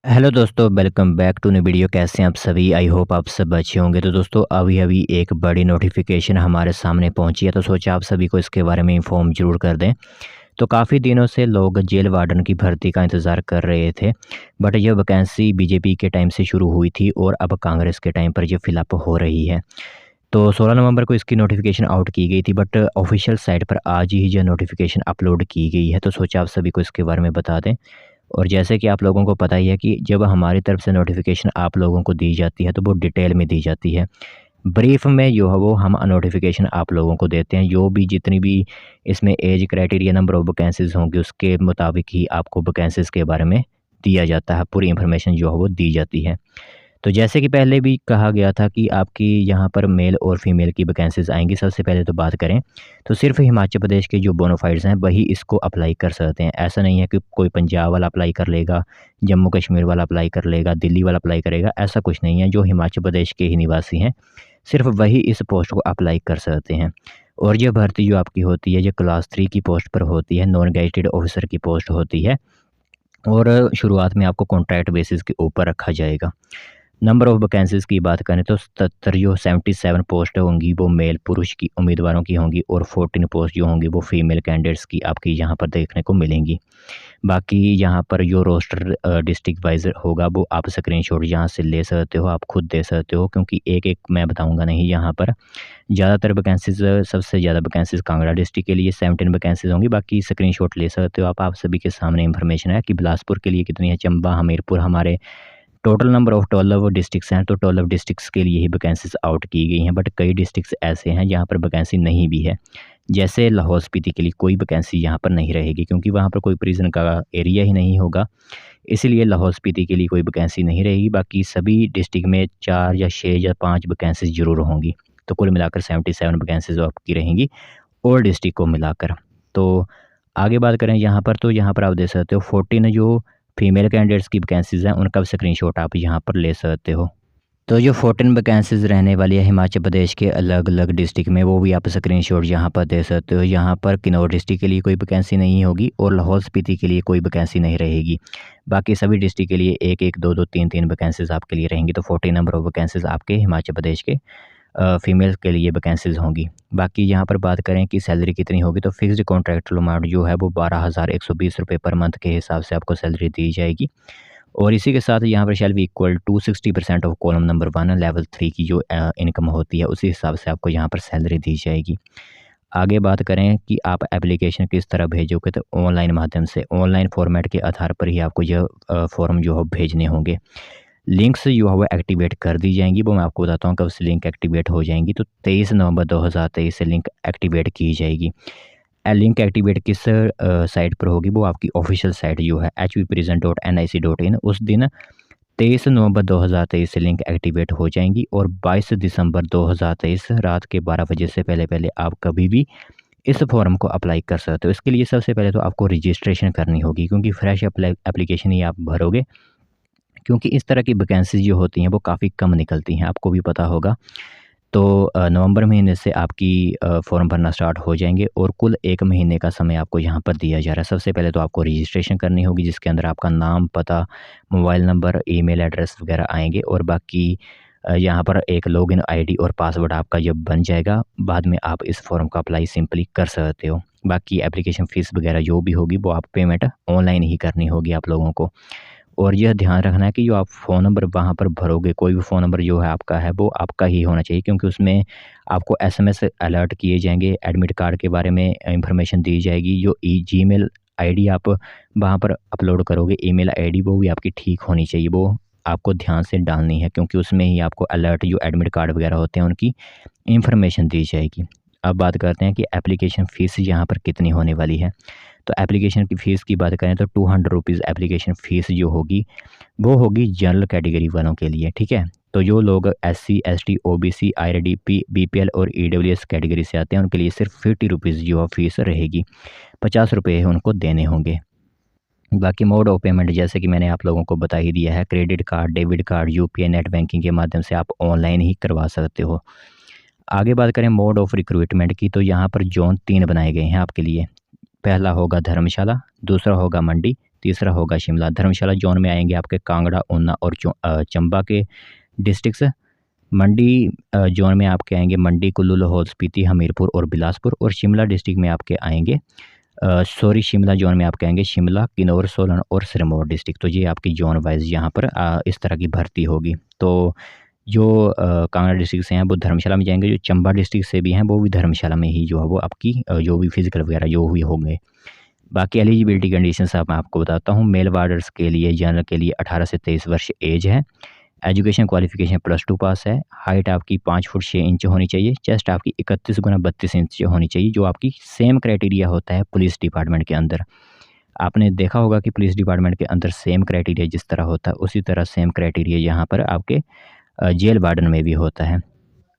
Hello दोस्तों, welcome back to new video. कैसे हैं आप सभी? आई होप आप सब अच्छे होंगे। तो दोस्तों अभी अभी एक बड़ी नोटिफिकेशन हमारे सामने पहुंची है, तो सोचा आप सभी को इसके बारे में इन्फॉर्म जरूर कर दें। तो काफ़ी दिनों से लोग जेल वार्डन की भर्ती का इंतज़ार कर रहे थे, बट ये वैकेंसी बीजेपी के टाइम से शुरू हुई थी और अब कांग्रेस के टाइम पर ये फिलअप हो रही है। तो 16 नवंबर को इसकी नोटिफिकेशन आउट की गई थी, बट ऑफिशियल साइट पर आज ही जो नोटिफिकेशन अपलोड की गई है, तो सोचा आप सभी को इसके बारे में बता दें। और जैसे कि आप लोगों को पता ही है कि जब हमारी तरफ से नोटिफिकेशन आप लोगों को दी जाती है तो वो डिटेल में दी जाती है। ब्रीफ में जो है वो हम नोटिफिकेशन आप लोगों को देते हैं, जो भी जितनी भी इसमें age criteria, number of vacancies होंगी उसके मुताबिक ही आपको वैकेंसीज़ के बारे में दिया जाता है, पूरी इन्फॉर्मेशन जो है वो दी जाती है। तो जैसे कि पहले भी कहा गया था कि आपकी यहाँ पर मेल और फीमेल की वैकेंसीज़ आएँगी। सबसे पहले तो बात करें तो सिर्फ़ हिमाचल प्रदेश के जो बोनाफाइड्स हैं वही इसको अप्लाई कर सकते हैं। ऐसा नहीं है कि कोई पंजाब वाला अप्लाई कर लेगा, जम्मू कश्मीर वाला अप्लाई कर लेगा, दिल्ली वाला अप्लाई करेगा, ऐसा कुछ नहीं है। जो हिमाचल प्रदेश के ही निवासी हैं, सिर्फ़ वही इस पोस्ट को अप्लाई कर सकते हैं। और ये भर्ती जो आपकी होती है, ये क्लास 3 की पोस्ट पर होती है, नॉन गेज़ेटेड ऑफ़िसर की पोस्ट होती है और शुरुआत में आपको कॉन्ट्रैक्ट बेसिस के ऊपर रखा जाएगा। नंबर ऑफ़ वैकेंसीज़ की बात करें तो 77 जो 77 पोस्ट होंगी वो मेल पुरुष की उम्मीदवारों की होंगी और 14 पोस्ट जो होंगी वो फीमेल कैंडिडेट्स की आपकी यहाँ पर देखने को मिलेंगी। बाकी यहाँ पर जो रोस्टर डिस्ट्रिक्ट वाइज़ होगा वो आप स्क्रीनशॉट यहाँ से ले सकते हो, आप खुद दे सकते हो, क्योंकि एक-एक मैं बताऊँगा नहीं यहाँ पर। ज़्यादातर वैकेंसीज़, सबसे ज़्यादा वैकेंसीज़ कांगड़ा डिस्ट्रिक्ट के लिए 17 वैकेंसीज़ होंगी, बाकी स्क्रीनशॉट ले सकते हो आप सभी के सामने इन्फॉर्मेशन है कि बिलासपुर के लिए कितनी है, चंबा, हमीरपुर, हमारे टोटल नंबर ऑफ 12 डिस्ट्रिक्ट्स हैं, तो 12 डिस्ट्रिक्ट्स के लिए ही वैकेंसीज़ आउट की गई हैं, बट कई डिस्ट्रिक्ट्स ऐसे हैं जहाँ पर वैकेंसी नहीं भी है। जैसे लाहौल स्पीति के लिए कोई वैकेंसी यहाँ पर नहीं रहेगी, क्योंकि वहाँ पर कोई प्रिज़न का एरिया ही नहीं होगा, इसीलिए लाहौल स्पीति के लिए कोई वैकेंसी नहीं रहेगी। बाकी सभी डिस्ट्रिक्ट में 4 या 6 या 5 वैकेंसीज़ ज़रूर होंगी। तो कुल मिलाकर 77 वैकेंसीज़ आपकी रहेंगी और डिस्ट्रिक्ट को मिलाकर। तो आगे बात करें यहाँ पर, तो यहाँ पर आप देख सकते हो 14 जो फीमेल कैंडिडेट्स की वैकेंसीज़ हैं उनका स्क्रीनशॉट आप यहाँ पर ले सकते हो। तो जो 14 वैकेंसीज़ रहने वाली है हिमाचल प्रदेश के अलग-अलग डिस्ट्रिक्ट में, वो भी आप स्क्रीनशॉट यहाँ पर दे सकते हो। यहाँ पर किन्नौर डिस्ट्रिक्ट के लिए कोई वैकेंसी नहीं होगी और लाहौल स्पीति के लिए कोई वैकेंसी नहीं रहेगी। बाकी सभी डिस्ट्रिक्ट के लिए 1-1, 2-2, 3-3 वैकेंसीज़ आपके लिए रहेंगी। तो 14 नंबर ऑफ वैकेंसीज़ आपके हिमाचल प्रदेश के फीमेल के लिए वैकेंसीज़ होंगी। बाकी यहाँ पर बात करें कि सैलरी कितनी होगी, तो फिक्स्ड कॉन्ट्रैक्चुअल अमाउंट जो है वो 12,120 रुपये पर मंथ के हिसाब से आपको सैलरी दी जाएगी। और इसी के साथ यहाँ पर shall B equal to 60% of column number 1 level 3 की जो इनकम होती है उसी हिसाब से आपको यहाँ पर सैलरी दी जाएगी। आगे बात करें कि आप एप्लीकेशन किस तरह भेजोगे, तो ऑनलाइन माध्यम से, ऑनलाइन फॉर्मेट के आधार पर ही आपको यह फॉर्म जो है भेजने होंगे। लिंक्स जो है वो एक्टिवेट कर दी जाएंगी, वो मैं आपको बताता हूँ कब से लिंक एक्टिवेट हो जाएंगी। तो 23 नवंबर 2023 से लिंक एक्टिवेट की जाएगी। लिंक एक्टिवेट किस साइट पर होगी, वो आपकी ऑफिशियल साइट जो है hvprison.nic.in, उस दिन 23 नवंबर 2023 से लिंक एक्टिवेट हो जाएंगी और 22 दिसंबर 2023 रात के 12 बजे से पहले पहले आप कभी भी इस फॉर्म को अप्लाई कर सकते हो। इसके लिए सबसे पहले तो आपको रजिस्ट्रेशन करनी होगी, क्योंकि फ्रेश एप्लीकेशन ही आप भरोगे, क्योंकि इस तरह की वैकेंसीज़ जो होती हैं वो काफ़ी कम निकलती हैं, आपको भी पता होगा। तो नवंबर महीने से आपकी फॉर्म भरना स्टार्ट हो जाएंगे और कुल 1 महीने का समय आपको यहाँ पर दिया जा रहा है। सबसे पहले तो आपको रजिस्ट्रेशन करनी होगी, जिसके अंदर आपका नाम, पता, मोबाइल नंबर, ईमेल एड्रेस वगैरह आएँगे और बाकी यहाँ पर एक लॉगिन आईडी और पासवर्ड आपका जब बन जाएगा, बाद में आप इस फॉर्म का अप्लाई सिंपली कर सकते हो। बाकी एप्लीकेशन फ़ीस वगैरह जो भी होगी वो आप पेमेंट ऑनलाइन ही करनी होगी आप लोगों को। और यह ध्यान रखना है कि जो आप फ़ोन नंबर वहाँ पर भरोगे, कोई भी फ़ोन नंबर जो है आपका है वो आपका ही होना चाहिए, क्योंकि उसमें आपको एसएमएस अलर्ट किए जाएंगे, एडमिट कार्ड के बारे में इंफॉर्मेशन दी जाएगी। जो जीमेल आईडी आप वहाँ पर अपलोड करोगे, ईमेल आईडी, वो भी आपकी ठीक होनी चाहिए, वो आपको ध्यान से डालनी है, क्योंकि उसमें ही आपको अलर्ट जो एडमिट कार्ड वगैरह होते हैं उनकी इंफॉर्मेशन दी जाएगी। अब बात करते हैं कि एप्लीकेशन फ़ीस यहाँ पर कितनी होने वाली है। तो एप्लीकेशन की फ़ीस की बात करें तो 200 रुपीज़ एप्लीकेशन फ़ीस जो होगी वो होगी जनरल कैटेगरी वालों के लिए, ठीक है। तो जो लोग SC, ST, OBC, IRDP, BPL और ईडब्ल्यूएस कैटेगरी से आते हैं उनके लिए सिर्फ 50 रुपीज़ जो फ़ीस रहेगी, 50 रुपये उनको देने होंगे। बाकी मोड ऑफ पेमेंट जैसे कि मैंने आप लोगों को बता ही दिया है, credit card, debit card, UPI, net banking के माध्यम से आप ऑनलाइन ही करवा सकते हो। आगे बात करें मोड ऑफ रिक्रूटमेंट की, तो यहाँ पर जोन 3 बनाए गए हैं आपके लिए। पहला होगा धर्मशाला, दूसरा होगा मंडी, तीसरा होगा शिमला। धर्मशाला जोन में आएंगे आपके कांगड़ा, ऊना और चंबा के डिस्ट्रिक्ट्स। मंडी जोन में आपके आएंगे मंडी, कुल्लू, लाहौल स्पीति, हमीरपुर और बिलासपुर। और शिमला डिस्ट्रिक्ट में आपके आएंगे शिमला जोन में आपके आएंगे शिमला, किन्नौर, सोलन और सिरमौर डिस्ट्रिक्ट। तो ये आपकी जोन वाइज यहाँ पर इस तरह की भर्ती होगी। तो जो कांगड़ा डिस्ट्रिक्ट से हैं वो धर्मशाला में जाएंगे, जो चंबा डिस्ट्रिक्ट से भी हैं वो भी धर्मशाला में ही जो है वो आपकी जो भी फिजिकल वगैरह जो हुई होंगे। बाकी एलिजिबिलिटी कंडीशंस मैं आपको बताता हूँ। मेल वार्डर्स के लिए, जनरल के लिए 18 से 23 वर्ष एज है। एजुकेशन क्वालिफिकेशन +2 पास है। हाइट आपकी 5 फुट 6 इंच होनी चाहिए। चेस्ट आपकी 31 गुना 32 इंच होनी चाहिए, जो आपकी सेम क्राइटेरिया होता है पुलिस डिपार्टमेंट के अंदर। आपने देखा होगा कि पुलिस डिपार्टमेंट के अंदर सेम क्राइटेरिया जिस तरह होता है, उसी तरह सेम क्राइटेरिया यहाँ पर आपके जेल वार्डन में भी होता है।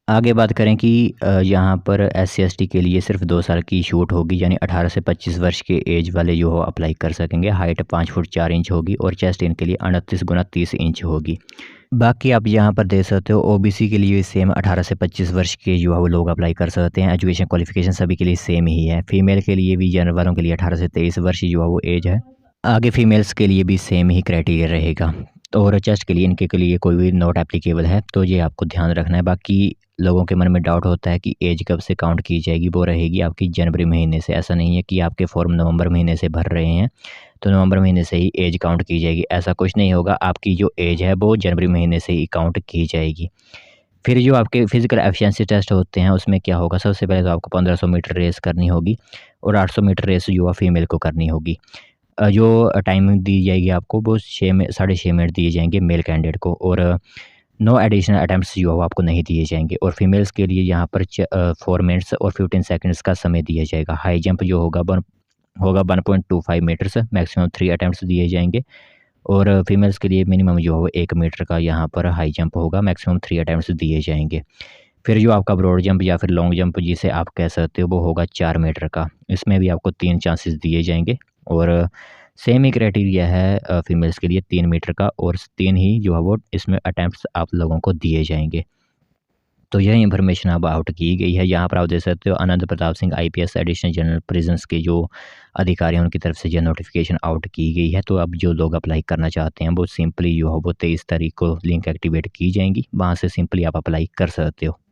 आगे बात करें कि यहाँ पर SC/ST के लिए सिर्फ 2 साल की छूट होगी, यानी 18 से 25 वर्ष के एज वाले जो हो अप्लाई कर सकेंगे। हाइट 5 फुट 4 इंच होगी और चेस्ट इनके लिए 29 गुना 30 इंच होगी। बाकी आप यहाँ पर देख सकते हो OBC के लिए सेम 18 से 25 वर्ष के जो है वो लोग अप्लाई कर सकते हैं। एजुकेशन क्वालिफिकेशन सभी के लिए सेम ही है। फीमेल के लिए भी, जनरल वालों के लिए 18 से 23 वर्ष जो है वो एज है। आगे फीमेल्स के लिए भी सेम ही क्राइटेरिया रहेगा। तो और चेस्ट के लिए इनके के लिए कोई भी नॉट एप्लीकेबल है, तो ये आपको ध्यान रखना है। बाकी लोगों के मन में डाउट होता है कि एज कब से काउंट की जाएगी, वो रहेगी आपकी जनवरी महीने से। ऐसा नहीं है कि आपके फॉर्म नवंबर महीने से भर रहे हैं तो नवंबर महीने से ही एज काउंट की जाएगी, ऐसा कुछ नहीं होगा। आपकी जो एज है वो जनवरी महीने से ही काउंट की जाएगी। फिर जो आपके फिजिकल एफिशिएंसी टेस्ट होते हैं उसमें क्या होगा, सबसे पहले तो आपको 1500 मीटर रेस करनी होगी और 800 मीटर रेस जो है फीमेल को करनी होगी। जो टाइमिंग दी जाएगी आपको वो 6 मिनट दिए जाएंगे मेल कैंडिडेट को, और नो एडिशनल अटैम्प्ट्स जो है वो आपको नहीं दिए जाएंगे। और फीमेल्स के लिए यहाँ पर 4 मिनट्स और 15 सेकंड्स का समय दिया जाएगा। हाई जंप जो होगा 1.25 मीटर्स, मैक्सिमम 3 अटैम्प्ट्स दिए जाएंगे। और फीमेल्स के लिए मिनिमम जो है वो 1 मीटर का यहाँ पर हाई जंप होगा, मैक्सिमम 3 अटैम्प्ट्स दिए जाएंगे। फिर जो आपका ब्रॉड जंप या फिर लॉन्ग जंप जिसे आप कह सकते हो वो होगा 4 मीटर का, इसमें भी आपको 3 चांसेस दिए जाएंगे। और सेम ही क्राइटेरिया है फीमेल्स के लिए 3 मीटर का, और 3 ही जो है वो इसमें अटैम्प्ट्स आप लोगों को दिए जाएंगे। तो यह इन्फॉर्मेशन अब आउट की गई है। यहाँ पर आप देख सकते हो Anand Pratap Singh IPS additional general prisons के जो अधिकारी हैं उनकी तरफ से यह नोटिफिकेशन आउट की गई है। तो अब जो लोग अप्लाई करना चाहते हैं वो सिंपली जो है वो 23 तारीख को लिंक एक्टिवेट की जाएंगी, वहाँ से सिंपली आप अप्लाई कर सकते हो।